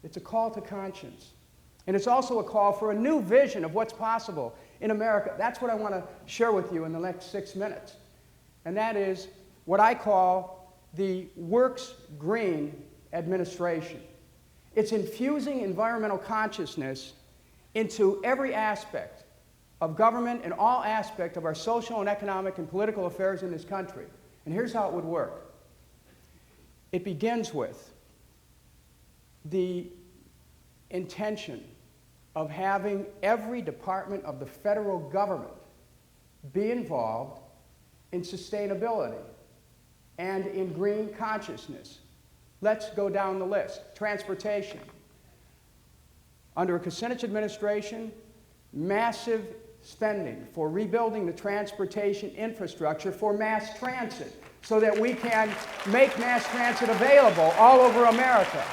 It's a call to conscience. And it's also a call for a new vision of what's possible in America. That's what I want to share with you in the next 6 minutes. And that is what I call the Works Green administration. It's infusing environmental consciousness into every aspect of government and all aspects of our social and economic and political affairs in this country. And here's how it would work. It begins with the intention of having every department of the federal government be involved in sustainability and in green consciousness. Let's go down the list. Transportation. Under a Kucinich administration, massive spending for rebuilding the transportation infrastructure for mass transit so that we can make mass transit available all over America.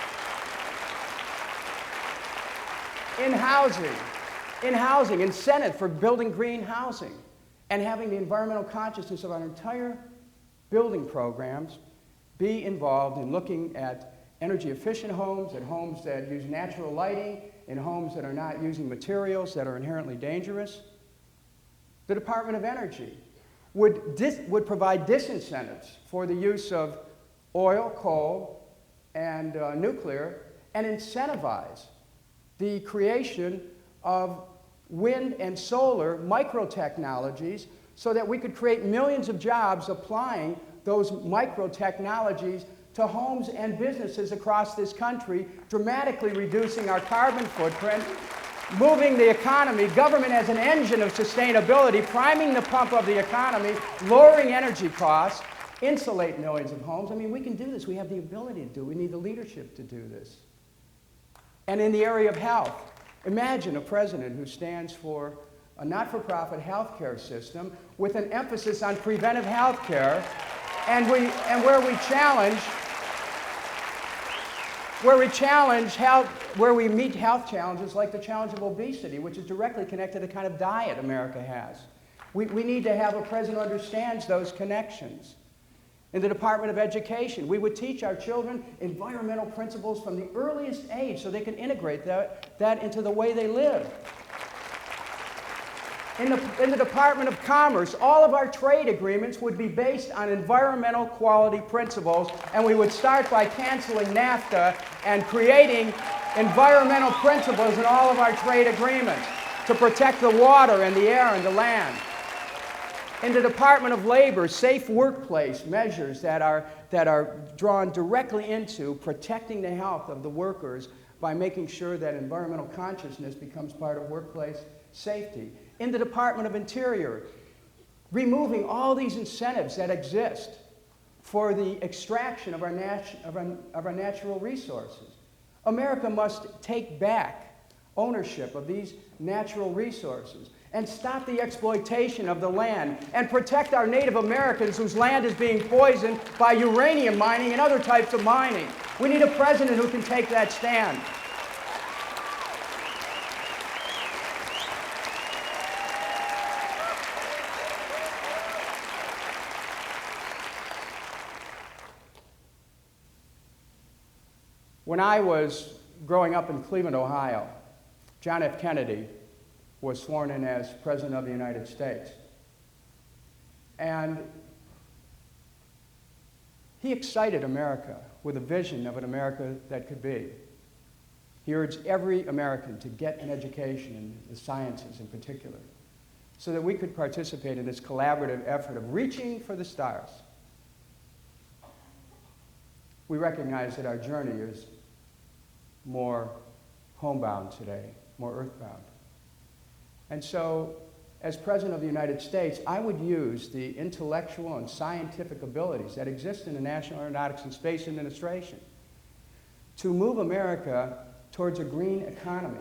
In housing, incentive for building green housing, and having the environmental consciousness of our entire building programs be involved in looking at energy efficient homes, at homes that use natural lighting, in homes that are not using materials that are inherently dangerous. The Department of Energy would provide disincentives for the use of oil, coal, and nuclear, and incentivize the creation of wind and solar micro-technologies so that we could create millions of jobs applying those micro-technologies to homes and businesses across this country, dramatically reducing our carbon footprint, moving the economy, government as an engine of sustainability, priming the pump of the economy, lowering energy costs, insulate millions of homes. I mean, we can do this. We have the ability to do it. We need the leadership to do this. And in the area of health, imagine a president who stands for a not-for-profit health care system with an emphasis on preventive health care, and where we meet health challenges like the challenge of obesity, which is directly connected to the kind of diet America has. We need to have a president who understands those connections. In the Department of Education, we would teach our children environmental principles from the earliest age so they can integrate that into the way they live. In the Department of Commerce, all of our trade agreements would be based on environmental quality principles, and we would start by canceling NAFTA and creating environmental principles in all of our trade agreements to protect the water and the air and the land. In the Department of Labor, safe workplace measures that are drawn directly into protecting the health of the workers by making sure that environmental consciousness becomes part of workplace safety. In the Department of Interior, removing all these incentives that exist for the extraction of our natural resources. America must take back ownership of these natural resources and stop the exploitation of the land and protect our Native Americans whose land is being poisoned by uranium mining and other types of mining. We need a president who can take that stand. When I was growing up in Cleveland, Ohio, John F. Kennedy was sworn in as President of the United States. And he excited America with a vision of an America that could be. He urged every American to get an education in the sciences in particular, so that we could participate in this collaborative effort of reaching for the stars. We recognize that our journey is more homebound today, more earthbound. And so, as President of the United States, I would use the intellectual and scientific abilities that exist in the National Aeronautics and Space Administration to move America towards a green economy.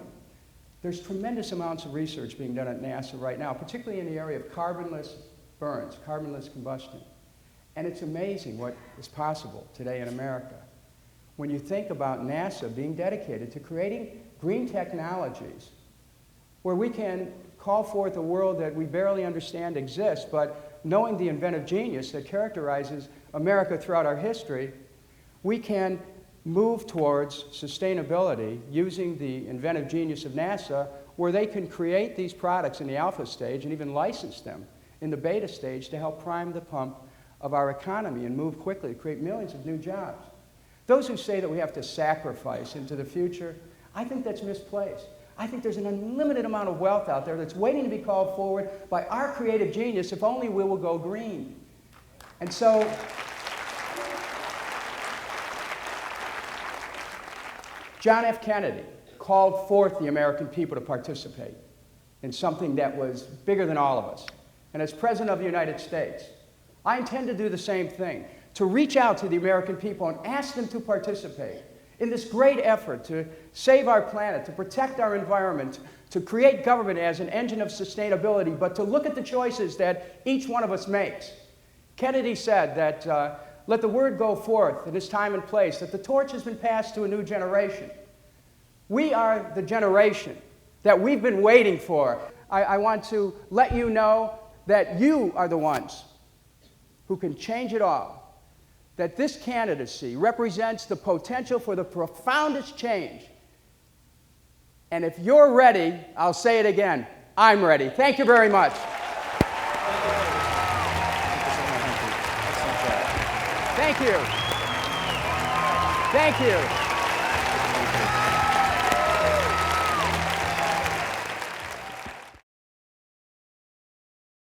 There's tremendous amounts of research being done at NASA right now, particularly in the area of carbonless burns, carbonless combustion. And it's amazing what is possible today in America when you think about NASA being dedicated to creating green technologies where we can call forth a world that we barely understand exists, but knowing the inventive genius that characterizes America throughout our history, we can move towards sustainability using the inventive genius of NASA, where they can create these products in the alpha stage and even license them in the beta stage to help prime the pump of our economy and move quickly to create millions of new jobs. Those who say that we have to sacrifice into the future, I think that's misplaced. I think there's an unlimited amount of wealth out there that's waiting to be called forward by our creative genius if only we will go green. And so, John F. Kennedy called forth the American people to participate in something that was bigger than all of us. And as President of the United States, I intend to do the same thing, to reach out to the American people and ask them to participate in this great effort to save our planet, to protect our environment, to create government as an engine of sustainability, but to look at the choices that each one of us makes. Kennedy said that let the word go forth in its time and place, that the torch has been passed to a new generation. We are the generation that we've been waiting for. I want to let you know that you are the ones who can change it all. That this candidacy represents the potential for the profoundest change. And if you're ready, I'll say it again, I'm ready. Thank you very much. Thank you. Thank you.